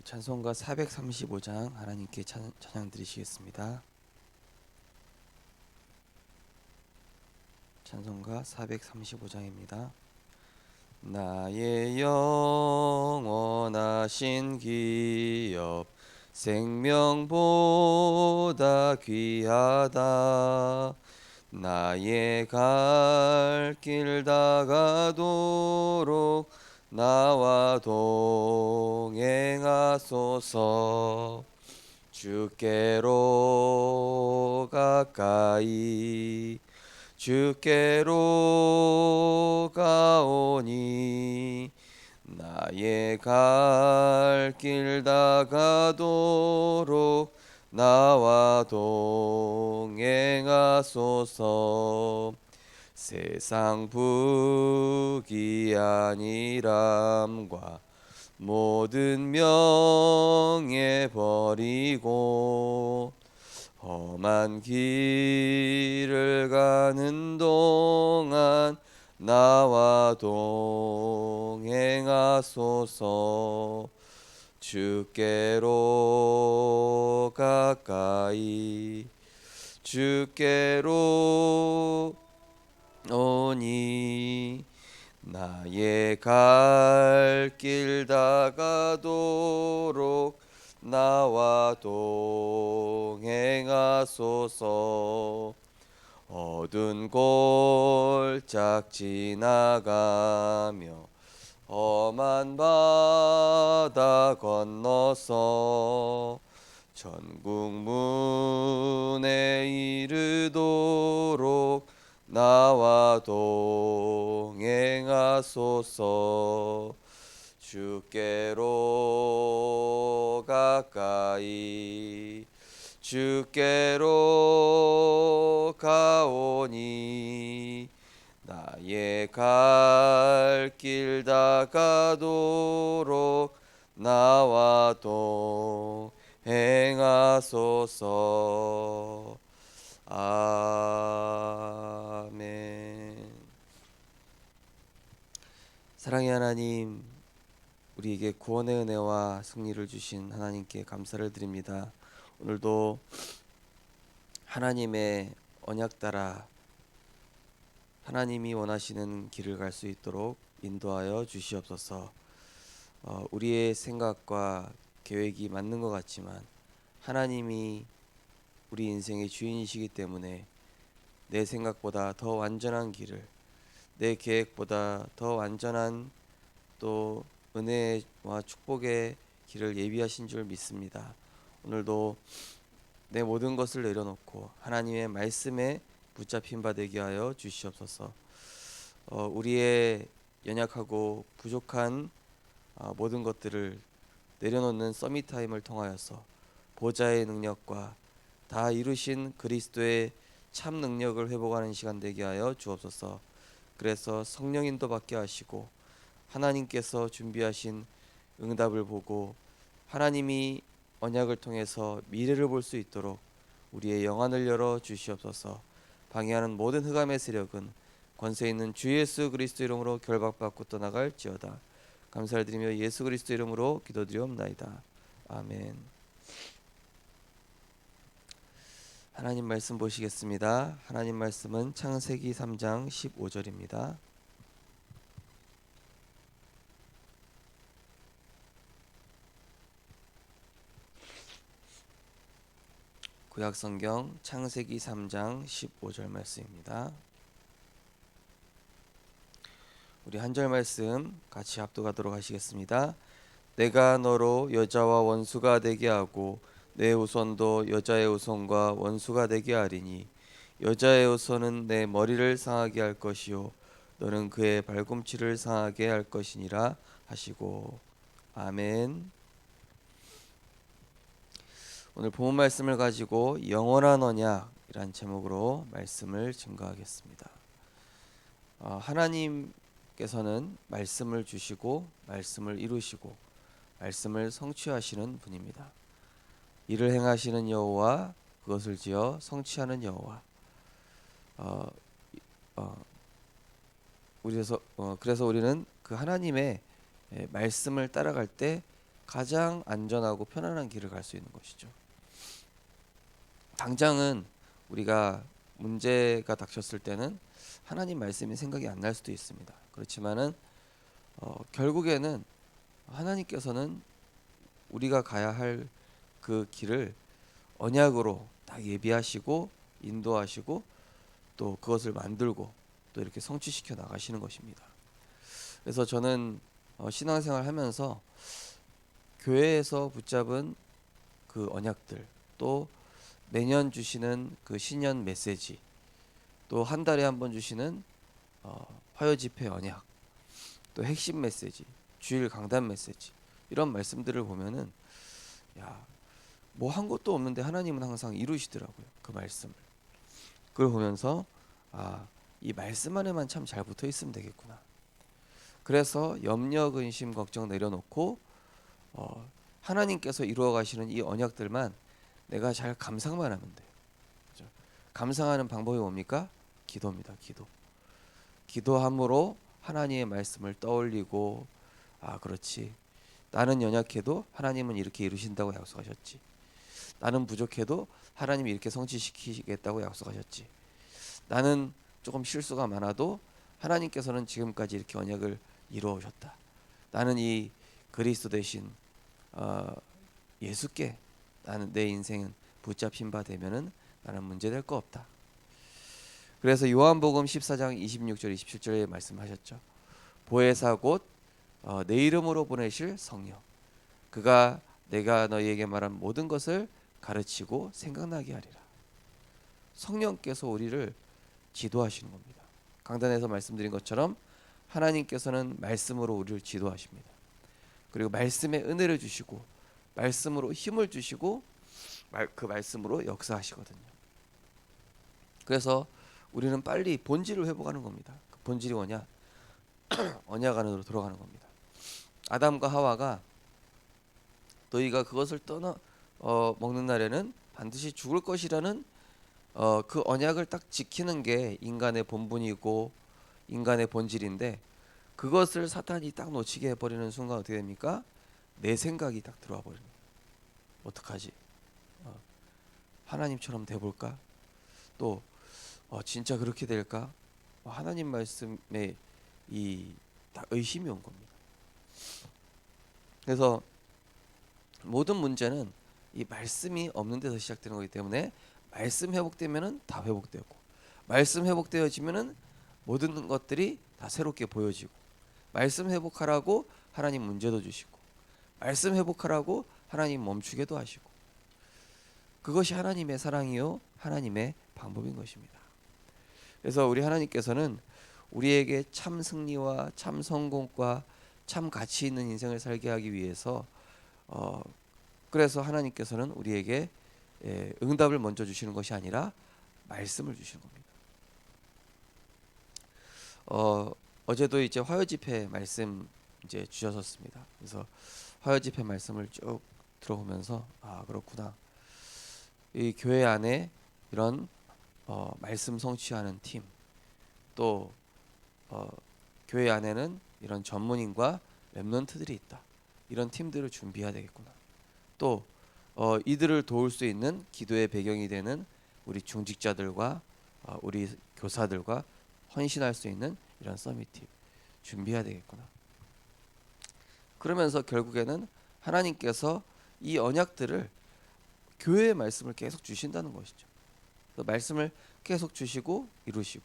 찬송가 435장 하나님께 찬양 드리시겠습니다. 찬송가 435장입니다. 나의 영원하신 기업 생명보다 귀하다. 나의 갈 길 다가도록 나와 동행하소서. 주께로 가까이 주께로 가오니 나의 갈 길 다가도록 나와 동행하소서. 세상 부귀한이람과 모든 명예 버리고 험한 길을 가는 동안 나와 동행하소서. 주께로 가까이 주께로 오니 나의 갈 길 다가도록 나와 동행하소서. 어두운 골짝 지나가며 험한 바다 건너서 천국 문에 이르도록 나와 동행하소서. 주께로 가까이 주께로 가오니 나의 갈 길 다가도록 나와 동행하소서. 아멘. 사랑의 하나님, 우리에게 구원의 은혜와 승리를 주신 하나님께 감사를 드립니다. 오늘도 하나님의 언약 따라 하나님이 원하시는 길을 갈 수 있도록 인도하여 주시옵소서. 우리의 생각과 계획이 맞는 것 같지만 하나님이 우리 인생의 주인이시기 때문에 내 생각보다 더 완전한 길을, 내 계획보다 더 완전한 또 은혜와 축복의 길을 예비하신 줄 믿습니다. 오늘도 내 모든 것을 내려놓고 하나님의 말씀에 붙잡힌 바 되게 하여 주시옵소서. 우리의 연약하고 부족한 모든 것들을 내려놓는 서밋 타임을 통하여서 보좌의 능력과 다 이루신 그리스도의 참 능력을 회복하는 시간 되게 하여 주옵소서. 그래서 성령 인도 받게 하시고 하나님께서 준비하신 응답을 보고 하나님이 언약을 통해서 미래를 볼 수 있도록 우리의 영안을 열어 주시옵소서. 방해하는 모든 흑암의 세력은 권세 있는 주 예수 그리스도 이름으로 결박받고 떠나갈지어다. 감사를 드리며 예수 그리스도 이름으로 기도드리옵나이다. 아멘. 하나님 말씀 보시겠습니다. 하나님 말씀은 창세기 3장 15절입니다. 구약성경 창세기 3장 15절 말씀입니다. 우리 한 절 말씀 같이 합독하도록 하시겠습니다. 내가 너로 여자와 원수가 되게 하고 내 후손도 여자의 후손과 원수가 되게 하리니 여자의 후손은 내 머리를 상하게 할 것이요 너는 그의 발꿈치를 상하게 할 것이니라 하시고. 아멘. 오늘 본문 말씀을 가지고 영원한 언약이란 제목으로 말씀을 증거하겠습니다. 하나님께서는 말씀을 주시고 말씀을 이루시고 말씀을 성취하시는 분입니다. 이를 행하시는 여호와, 그것을 지어 성취하는 여호와. 그래서 우리는 그 하나님의 말씀을 따라갈 때 가장 안전하고 편안한 길을 갈 수 있는 것이죠. 당장은 우리가 문제가 닥쳤을 때는 하나님 말씀이 생각이 안 날 수도 있습니다. 그렇지만은 결국에는 하나님께서는 우리가 가야 할 그 길을 언약으로 딱 예비하시고 인도하시고 또 그것을 만들고 또 이렇게 성취시켜 나가시는 것입니다. 그래서 저는 신앙생활 하면서 교회에서 붙잡은 그 언약들, 또 매년 주시는 그 신년 메시지, 또 한 달에 한 번 주시는 화요 집회 언약, 또 핵심 메시지, 주일 강단 메시지, 이런 말씀들을 보면은 야, 뭐 한 것도 없는데 하나님은 항상 이루시더라고요. 그 말씀을. 그걸 보면서 이 말씀 안에만 참 잘 붙어 있으면 되겠구나. 그래서 염려, 근심, 걱정 내려놓고 하나님께서 이루어 가시는 이 언약들만 내가 잘 감상만 하면 돼요. 그죠? 감상하는 방법이 뭡니까? 기도입니다. 기도. 기도함으로 하나님의 말씀을 떠올리고 그렇지. 나는 연약해도 하나님은 이렇게 이루신다고 약속하셨지. 나는 부족해도 하나님이 이렇게 성취시키시겠다고 약속하셨지. 나는 조금 실수가 많아도 하나님께서는 지금까지 이렇게 언약을 이루어 오셨다. 나는 이 그리스도 대신 예수께 나는 내 인생은 붙잡힌 바 되면은 나는 문제될 거 없다. 그래서 요한복음 14장 26절 27절에 말씀하셨죠. 보혜사 곧 내 이름으로 보내실 성령, 그가 내가 너희에게 말한 모든 것을 가르치고 생각나게 하리라. 성령께서 우리를 지도하시는 겁니다. 강단에서 말씀드린 것처럼 하나님께서는 말씀으로 우리를 지도하십니다. 그리고 말씀의 은혜를 주시고 말씀으로 힘을 주시고 그 말씀으로 역사하시거든요. 그래서 우리는 빨리 본질을 회복하는 겁니다. 그 본질이 뭐냐? 언약 안으로 들어가는 겁니다. 아담과 하와가 너희가 그것을 떠나 먹는 날에는 반드시 죽을 것이라는 그 언약을 딱 지키는 게 인간의 본분이고 인간의 본질인데, 그것을 사탄이 딱 놓치게 해버리는 순간 어떻게 됩니까? 내 생각이 딱 들어와 버리는 거예요. 어떡하지? 하나님처럼 돼볼까? 또 진짜 그렇게 될까? 하나님 말씀에 다 의심이 온 겁니다. 그래서 모든 문제는 이 말씀이 없는 데서 시작되는 거기 때문에 말씀 회복되면은 다 회복되고, 말씀 회복되어지면은 모든 것들이 다 새롭게 보여지고, 말씀 회복하라고 하나님 문제도 주시고, 말씀 회복하라고 하나님 멈추게도 하시고, 그것이 하나님의 사랑이요 하나님의 방법인 것입니다. 그래서 우리 하나님께서는 우리에게 참 승리와 참 성공과 참 가치 있는 인생을 살게 하기 위해서 그래서 하나님께서는 우리에게 응답을 먼저 주시는 것이 아니라 말씀을 주시는 겁니다. 어제도 이제 화요 집회 말씀 이제 주셨었습니다. 그래서 화요 집회 말씀을 쭉 들어보면서 그렇구나. 이 교회 안에 이런 말씀 성취하는 팀, 또 교회 안에는 이런 전문인과 렘넌트들이 있다. 이런 팀들을 준비해야 되겠구나. 또 이들을 도울 수 있는 기도의 배경이 되는 우리 중직자들과 우리 교사들과 헌신할 수 있는 이런 서밋팀 준비해야 되겠구나. 그러면서 결국에는 하나님께서 이 언약들을 교회의 말씀을 계속 주신다는 것이죠. 말씀을 계속 주시고 이루시고,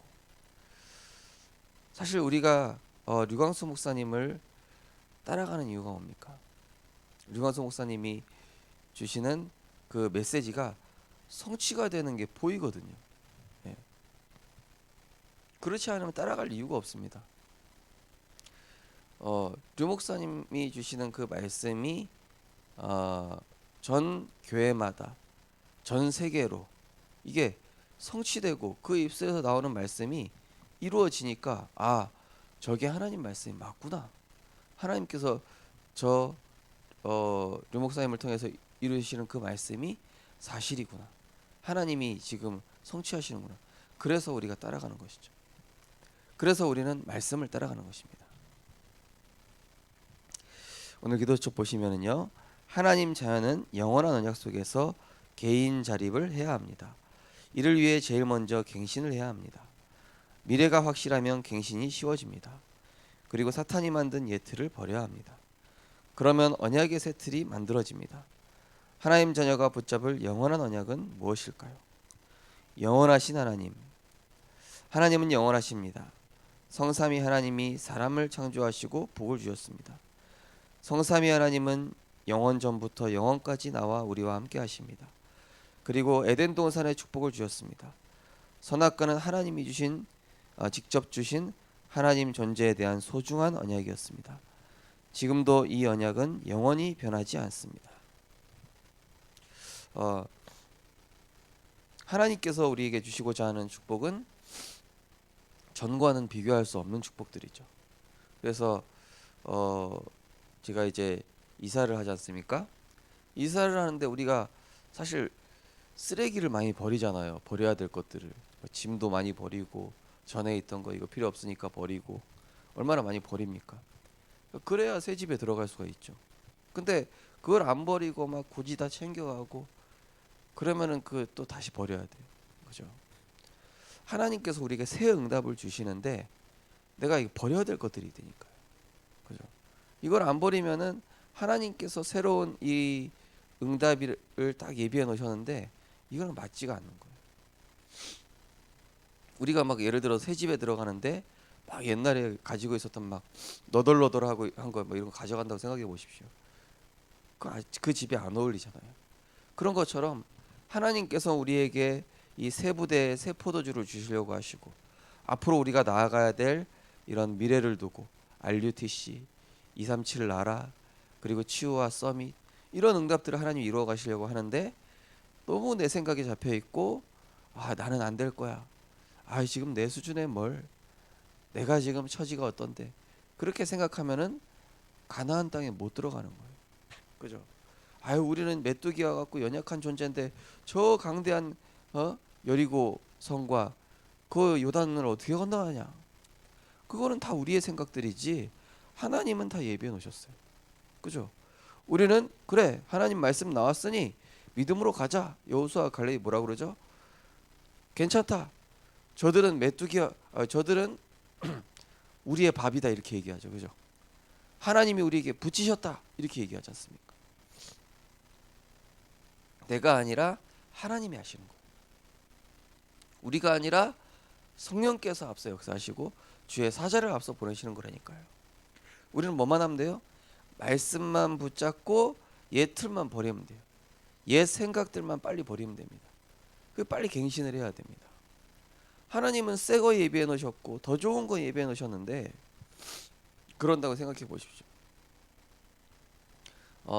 사실 우리가 류광수 목사님을 따라가는 이유가 뭡니까? 류광수 목사님이 주시는 그 메시지가 성취가 되는 게 보이거든요. 예. 그렇지 않으면 따라갈 이유가 없습니다. 류 목사님이 주시는 그 말씀이 전 교회마다 전 세계로 이게 성취되고 그 입술에서 나오는 말씀이 이루어지니까 저게 하나님 말씀이 맞구나. 하나님께서 류 목사님을 통해서 이루시는 그 말씀이 사실이구나. 하나님이 지금 성취하시는구나. 그래서 우리가 따라가는 것이죠. 그래서 우리는 말씀을 따라가는 것입니다. 오늘 기도책 보시면은요, 하나님 자녀는 영원한 언약 속에서 개인 자립을 해야 합니다. 이를 위해 제일 먼저 갱신을 해야 합니다. 미래가 확실하면 갱신이 쉬워집니다. 그리고 사탄이 만든 옛틀을 버려야 합니다. 그러면 언약의 새 틀이 만들어집니다. 하나님 자녀가 붙잡을 영원한 언약은 무엇일까요? 영원하신 하나님. 하나님은 영원하십니다. 성삼위 하나님이 사람을 창조하시고 복을 주셨습니다. 성삼위 하나님은 영원 전부터 영원까지 나와 우리와 함께 하십니다. 그리고 에덴 동산에 축복을 주셨습니다. 선악과는 하나님이 직접 주신 하나님 존재에 대한 소중한 언약이었습니다. 지금도 이 언약은 영원히 변하지 않습니다. 하나님께서 우리에게 주시고자 하는 축복은 전과는 비교할 수 없는 축복들이죠. 그래서 제가 이제 이사를 하지 않습니까? 이사를 하는데 우리가 사실 쓰레기를 많이 버리잖아요. 버려야 될 것들을. 짐도 많이 버리고 전에 있던 거 이거 필요 없으니까 버리고 얼마나 많이 버립니까? 그래야 새 집에 들어갈 수가 있죠. 근데 그걸 안 버리고 막 굳이 다 챙겨가고 그러면은 그 또 다시 버려야 돼요. 그죠? 하나님께서 우리에게 새 응답을 주시는데 내가 이거 버려야 될 것들이 되니까요. 그죠? 이걸 안 버리면은 하나님께서 새로운 이 응답을 딱 예비해 놓으셨는데 이거는 맞지가 않는 거예요. 우리가 막 예를 들어 새 집에 들어가는데 막 옛날에 가지고 있었던 막 너덜너덜하고 한 거 뭐 이런 거 가져간다고 생각해 보십시오. 그 집에 안 어울리잖아요. 그런 것처럼 하나님께서 우리에게 이 새 부대의 새 포도주를 주시려고 하시고 앞으로 우리가 나아가야 될 이런 미래를 두고 RUTC, 237 나라 그리고 치유와 서밋 이런 응답들을 하나님이 이루어 가시려고 하는데 너무 내 생각에 잡혀 있고 나는 안 될 거야. 지금 내 수준에 뭘 내가 지금 처지가 어떤데 그렇게 생각하면은 가나안 땅에 못 들어가는 거예요. 그죠? 우리는 메뚜기와 같고 연약한 존재인데 저 강대한 여리고 성과 그 요단을 어떻게 건너가냐? 그거는 다 우리의 생각들이지 하나님은 다 예비해 놓으셨어요. 그죠? 우리는 그래 하나님 말씀 나왔으니 믿음으로 가자. 여호수아 갈렙이 뭐라 그러죠? 괜찮다. 저들은 저들은 우리의 밥이다 이렇게 얘기하죠. 그죠? 하나님이 우리에게 붙이셨다 이렇게 얘기하지 않습니까? 내가 아니라 하나님이 하시는 거예요. 우리가 아니라 성령께서 앞서 역사하시고 주의 사자를 앞서 보내시는 거라니까요. 우리는 뭐만 하면 돼요? 말씀만 붙잡고 옛 틀만 버리면 돼요. 옛 생각들만 빨리 버리면 됩니다. 그 빨리 갱신을 해야 됩니다. 하나님은 새 거 예비해 놓으셨고 더 좋은 거 예비해 놓으셨는데 그런다고 생각해 보십시오.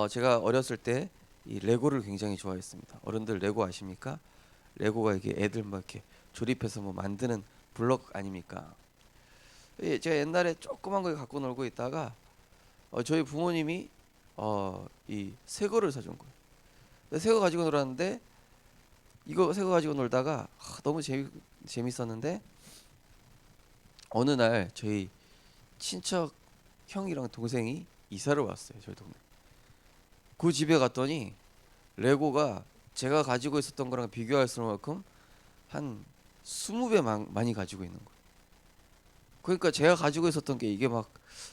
제가 어렸을 때 이 레고를 굉장히 좋아했습니다. 어른들 레고 아십니까? 레고가 이게 애들 막 이렇게 조립해서 뭐 만드는 블록 아닙니까? 제가 옛날에 조그만 거 갖고 놀고 있다가 저희 부모님이 이 새 거를 사준 거예요. 새 거 가지고 놀았는데 이거 새 거 가지고 놀다가 너무 재밌었는데 어느 날 저희 친척 형이랑 동생이 이사를 왔어요. 저희 동네. 그 집에 갔더니 레고가 제가 가지고 있었던 거랑 비교할 수 없을 만큼 한 20배 많이 가지고 있는 거예요. 그러니까 제가 가지고 있었던 게 이게 막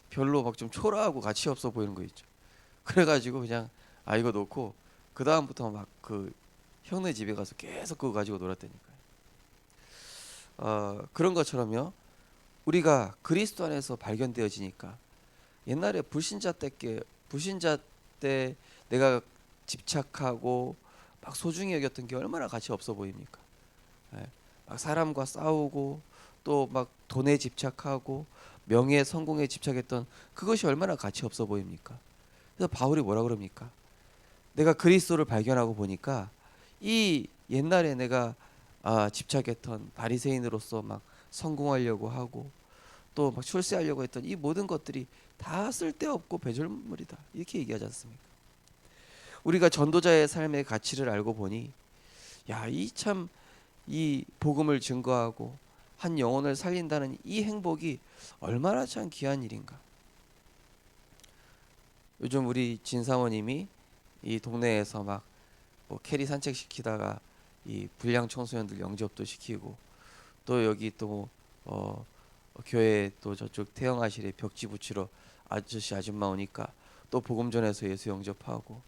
별로 막 좀 초라하고 가치 없어 보이는 거 있죠. 그래가지고 그냥 이거 놓고 그 다음부터 막 그 형네 집에 가서 계속 그거 가지고 놀았다니까요. 그런 것처럼요. 우리가 그리스도 안에서 발견되어지니까 옛날에 불신자 때 내가 집착하고 막 소중히 여겼던 게 얼마나 가치 없어 보입니까? 막 사람과 싸우고 또 막 돈에 집착하고 명예 성공에 집착했던 그것이 얼마나 가치 없어 보입니까? 그래서 바울이 뭐라 그럽니까? 내가 그리스도를 발견하고 보니까 이 옛날에 내가 집착했던 바리새인으로서 막 성공하려고 하고 또 막 출세하려고 했던 이 모든 것들이 다 쓸데없고 배설물이다 이렇게 얘기하지 않습니까? 우리가 전도자의 삶의 가치를 알고 보니 이 복음을 증거하고 한 영혼을 살린다는 이 행복이 얼마나 참 귀한 일인가. 요즘 우리 진사모님이 이 동네에서 막 뭐 캐리 산책시키다가 이 불량 청소년들 영접도 시키고, 또 여기 또 교회 또 저쪽 태영아실에 벽지 붙이러 아저씨 아줌마 오니까 또 복음 전해서 예수 영접하고,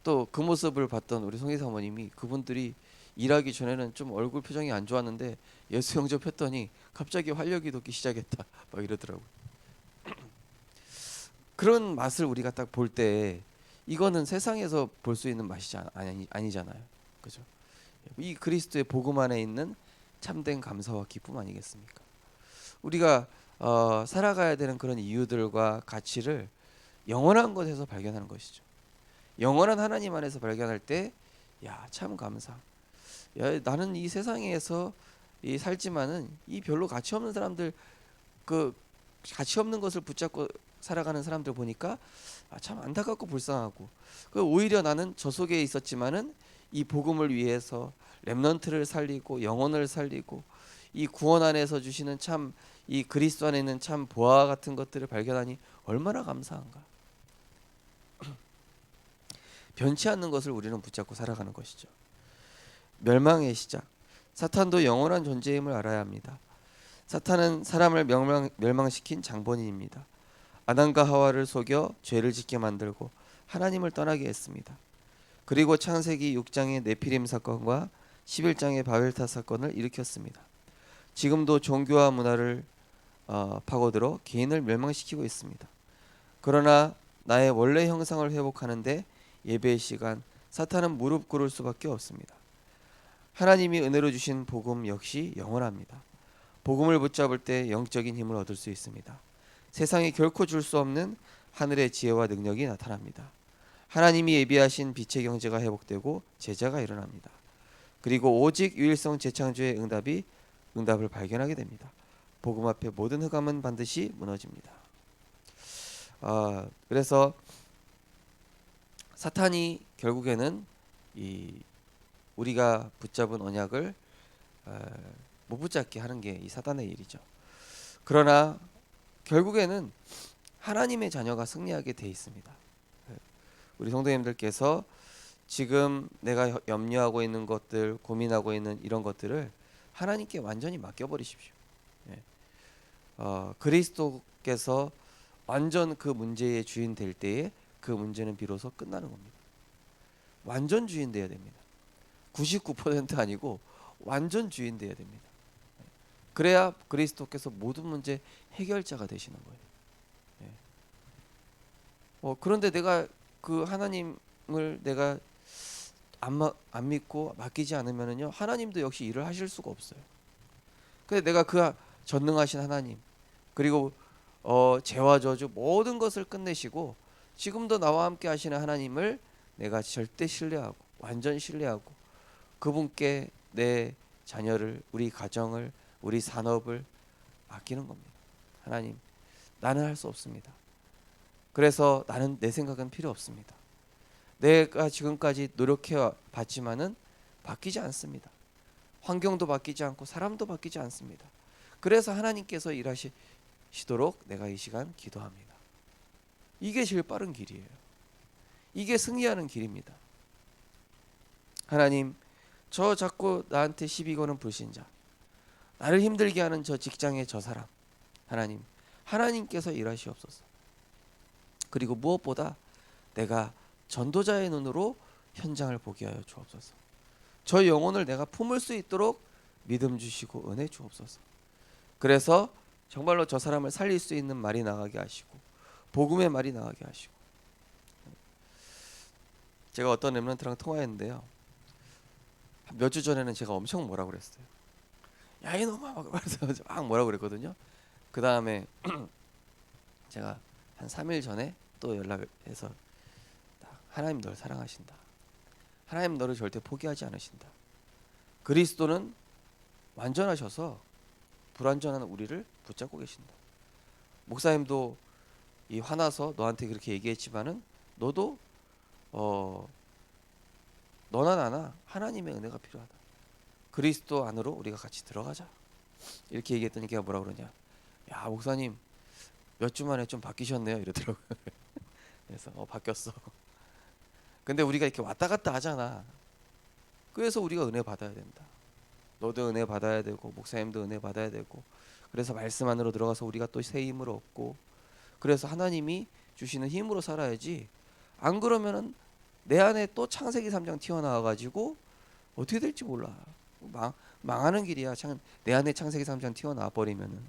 또 그 모습을 봤던 우리 송희 사모님이, 그분들이 일하기 전에는 좀 얼굴 표정이 안 좋았는데 예수 영접했더니 갑자기 활력이 돋기 시작했다 막 이러더라고요. 그런 맛을 우리가 딱 볼 때 이거는 세상에서 볼 수 있는 맛이 아니잖아요. 그죠? 이 그리스도의 복음 안에 있는 참된 감사와 기쁨 아니겠습니까? 우리가 살아가야 되는 그런 이유들과 가치를 영원한 것에서 발견하는 것이죠. 영원한 하나님 안에서 발견할 때, 야, 참 감사. 야, 나는 이 세상에서 이 살지만은 이 별로 가치 없는 사람들, 그 가치 없는 것을 붙잡고 살아가는 사람들 보니까 참 안타깝고 불쌍하고, 그 오히려 나는 저 속에 있었지만은 이 복음을 위해서 렘넌트를 살리고 영혼을 살리고 이 구원 안에서 주시는 참 이 그리스도 안에 있는 참 보화 같은 것들을 발견하니 얼마나 감사한가. 변치 않는 것을 우리는 붙잡고 살아가는 것이죠. 멸망의 시작. 사탄도 영원한 존재임을 알아야 합니다. 사탄은 사람을 멸망시킨 장본인입니다. 아담과 하와를 속여 죄를 짓게 만들고 하나님을 떠나게 했습니다. 그리고 창세기 6장의 네피림 사건과 11장의 바벨탑 사건을 일으켰습니다. 지금도 종교와 문화를 파고들어 개인을 멸망시키고 있습니다. 그러나 나의 원래 형상을 회복하는데 예배의 시간, 사탄은 무릎 꿇을 수밖에 없습니다. 하나님이 은혜로 주신 복음 역시 영원합니다. 복음을 붙잡을 때 영적인 힘을 얻을 수 있습니다. 세상이 결코 줄 수 없는 하늘의 지혜와 능력이 나타납니다. 하나님이 예비하신 빛의 경제가 회복되고 제자가 일어납니다. 그리고 오직 유일성 재창조의 응답을 발견하게 됩니다. 복음 앞에 모든 흑암은 반드시 무너집니다. 그래서 사탄이 결국에는 이 우리가 붙잡은 언약을 못 붙잡게 하는 게 이 사단의 일이죠. 그러나 결국에는 하나님의 자녀가 승리하게 돼 있습니다. 우리 성도님들께서 지금 내가 염려하고 있는 것들, 고민하고 있는 이런 것들을 하나님께 완전히 맡겨버리십시오. 그리스도께서 완전 그 문제의 주인 될 때에 그 문제는 비로소 끝나는 겁니다. 완전 주인 돼야 됩니다. 99% 아니고 완전 주인 돼야 됩니다. 그래야 그리스도께서 모든 문제 해결자가 되시는 거예요. 그런데 내가 그 하나님을 내가 안 믿고 맡기지 않으면은요, 하나님도 역시 일을 하실 수가 없어요. 근데 내가 그 전능하신 하나님, 그리고 죄와 저주 모든 것을 끝내시고 지금도 나와 함께 하시는 하나님을 내가 절대 신뢰하고 완전 신뢰하고 그분께 내 자녀를, 우리 가정을, 우리 산업을 맡기는 겁니다. 하나님, 나는 할 수 없습니다. 그래서 나는 내 생각은 필요 없습니다. 내가 지금까지 노력해 봤지만은 바뀌지 않습니다. 환경도 바뀌지 않고 사람도 바뀌지 않습니다. 그래서 하나님께서 일하시도록 내가 이 시간 기도합니다. 이게 제일 빠른 길이에요. 이게 승리하는 길입니다. 하나님, 저 자꾸 나한테 시비 거는 불신자, 나를 힘들게 하는 저 직장의 저 사람, 하나님께서 일하시옵소서. 그리고 무엇보다 내가 전도자의 눈으로 현장을 보게 하여 주옵소서. 저 영혼을 내가 품을 수 있도록 믿음 주시고 은혜 주옵소서. 그래서 정말로 저 사람을 살릴 수 있는 말이 나가게 하시고 복음의 말이 나가게 하시고. 제가 어떤 렘넌트랑 통화했는데요, 몇 주 전에는 제가 엄청 뭐라 그랬어요. 야 이놈아 막 뭐라 그랬거든요. 그 다음에 제가 한 3일 전에 또 연락해서, 하나님 너를 사랑하신다. 하나님 너를 절대 포기하지 않으신다. 그리스도는 완전하셔서 불완전한 우리를 붙잡고 계신다. 목사님도 이 화나서 너한테 그렇게 얘기했지만은 너도 너나 나나 하나님의 은혜가 필요하다. 그리스도 안으로 우리가 같이 들어가자. 이렇게 얘기했더니 걔가 뭐라 그러냐. 야 목사님 몇 주 만에 좀 바뀌셨네요 이러더라고요. 그래서 바뀌었어. 근데 우리가 이렇게 왔다 갔다 하잖아. 그래서 우리가 은혜 받아야 된다. 너도 은혜 받아야 되고 목사님도 은혜 받아야 되고, 그래서 말씀 안으로 들어가서 우리가 또 새 힘을 얻고, 그래서 하나님이 주시는 힘으로 살아야지. 안 그러면은 내 안에 또 창세기 3장 튀어나와 가지고 어떻게 될지 몰라. 망하는 길이야. 내 안에 창세기 3장 튀어나와 버리면은.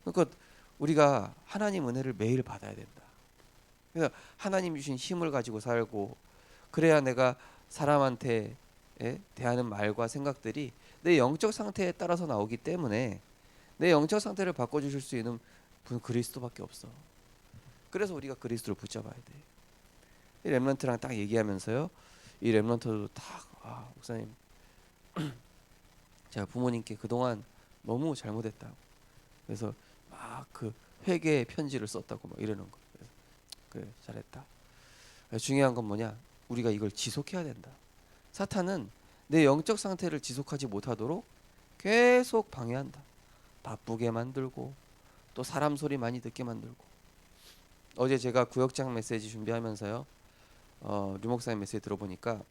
그러니까 우리가 하나님 은혜를 매일 받아야 된다. 그래서 하나님 주신 힘을 가지고 살고, 그래야 내가 사람한테 대하는 말과 생각들이 내 영적 상태에 따라서 나오기 때문에, 내 영적 상태를 바꿔주실 수 있는 분은 그리스도밖에 없어. 그래서 우리가 그리스도를 붙잡아야 돼. 이 렘넌트랑 딱 얘기하면서요, 이 렘넌트도 딱 목사님 제가 부모님께 그동안 너무 잘못했다고, 그래서 막 그 회개 편지를 썼다고 막 이러는 거. 그래서 그래 잘했다. 중요한 건 뭐냐, 우리가 이걸 지속해야 된다. 사탄은 내 영적 상태를 지속하지 못하도록 계속 방해한다. 바쁘게 만들고 또 사람 소리 많이 듣게 만들고. 어제 제가 구역장 메시지 준비하면서요, 류 목사님 메시지 들어보니까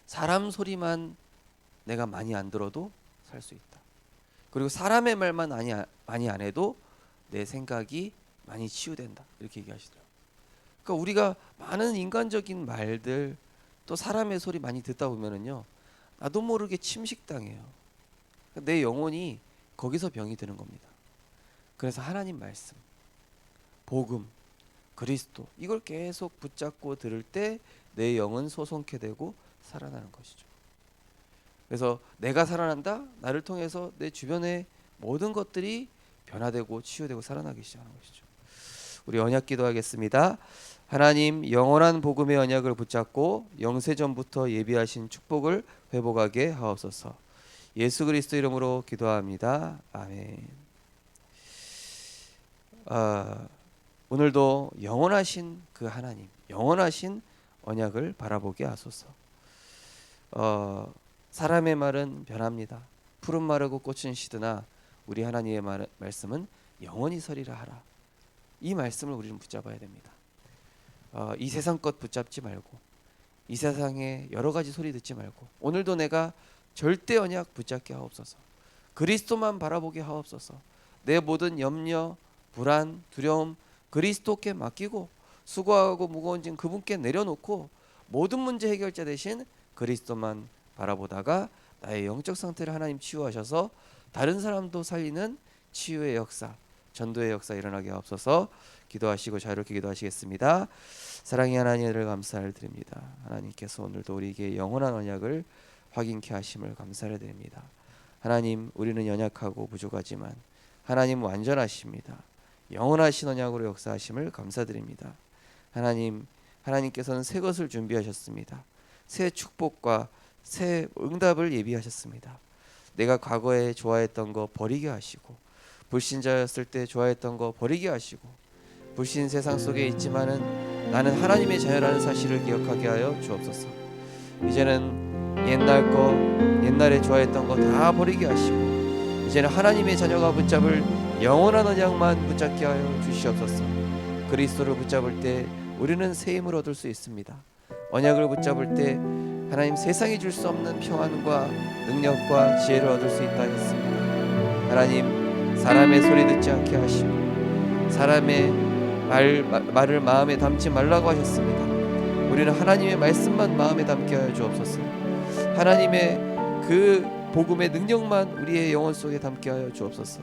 사람 소리만 내가 많이 안 들어도 살 수 있다. 그리고 사람의 말만 많이 안 해도 내 생각이 많이 치유된다. 이렇게 얘기하시더라고요. 그러니까 우리가 많은 인간적인 말들 또 사람의 소리 많이 듣다 보면은요, 나도 모르게 침식당해요. 그러니까 내 영혼이 거기서 병이 드는 겁니다. 그래서 하나님 말씀, 복음, 그리스도, 이걸 계속 붙잡고 들을 때 내 영은 소송케 되고 살아나는 것이죠. 그래서 내가 살아난다, 나를 통해서 내 주변의 모든 것들이 변화되고 치유되고 살아나기 시작하는 것이죠. 우리 언약 기도하겠습니다. 하나님, 영원한 복음의 언약을 붙잡고 영세전부터 예비하신 축복을 회복하게 하옵소서. 예수 그리스도 이름으로 기도합니다. 아멘. 오늘도 영원하신 그 하나님, 영원하신 언약을 바라보게 하소서. 사람의 말은 변합니다. 푸른 마르고 꽃은 시드나 우리 하나님의 말씀은 영원히 서리라 하라. 이 말씀을 우리는 붙잡아야 됩니다. 이 세상 것 붙잡지 말고, 이 세상에 여러 가지 소리 듣지 말고, 오늘도 내가 절대 언약 붙잡게 하옵소서. 그리스도만 바라보게 하옵소서. 내 모든 염려, 불안, 두려움 그리스도께 맡기고, 수고하고 무거운 짐 그분께 내려놓고, 모든 문제 해결자 되신 그리스도만 바라보다가 나의 영적 상태를 하나님 치유하셔서 다른 사람도 살리는 치유의 역사, 전도의 역사 일어나게 하옵소서. 기도하시고 자유롭게 기도하시겠습니다. 사랑의 하나님을 감사를 드립니다. 하나님께서 오늘도 우리에게 영원한 언약을 확인케 하심을 감사를 드립니다. 하나님, 우리는 연약하고 부족하지만 하나님은 완전하십니다. 영원하신 언약으로 역사하심을 감사드립니다. 하나님, 하나님께서는 새 것을 준비하셨습니다. 새 축복과 새 응답을 예비하셨습니다. 내가 과거에 좋아했던 거 버리게 하시고, 불신자였을 때 좋아했던 거 버리게 하시고, 불신 세상 속에 있지만은 나는 하나님의 자녀라는 사실을 기억하게 하여 주옵소서. 이제는 옛날에 좋아했던 거 다 버리게 하시고, 이제는 하나님의 자녀가 붙잡을 영원한 언약만 붙잡게 하여 주시옵소서. 그리스도를 붙잡을 때 우리는 새 힘을 얻을 수 있습니다. 언약을 붙잡을 때 하나님, 세상이 줄 수 없는 평안과 능력과 지혜를 얻을 수 있다 했습니다. 하나님, 사람의 소리 듣지 않게 하시고 사람의 말을 마음에 담지 말라고 하셨습니다. 우리는 하나님의 말씀만 마음에 담게 하여 주옵소서. 하나님의 그 복음의 능력만 우리의 영혼 속에 담게 하여 주옵소서.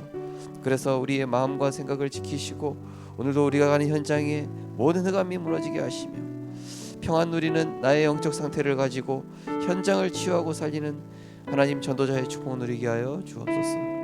그래서 우리의 마음과 생각을 지키시고, 오늘도 우리가 가는 현장에 모든 흑암이 무너지게 하시며, 평안 누리는 나의 영적 상태를 가지고 현장을 치유하고 살리는 하나님 전도자의 축복 누리게 하여 주옵소서.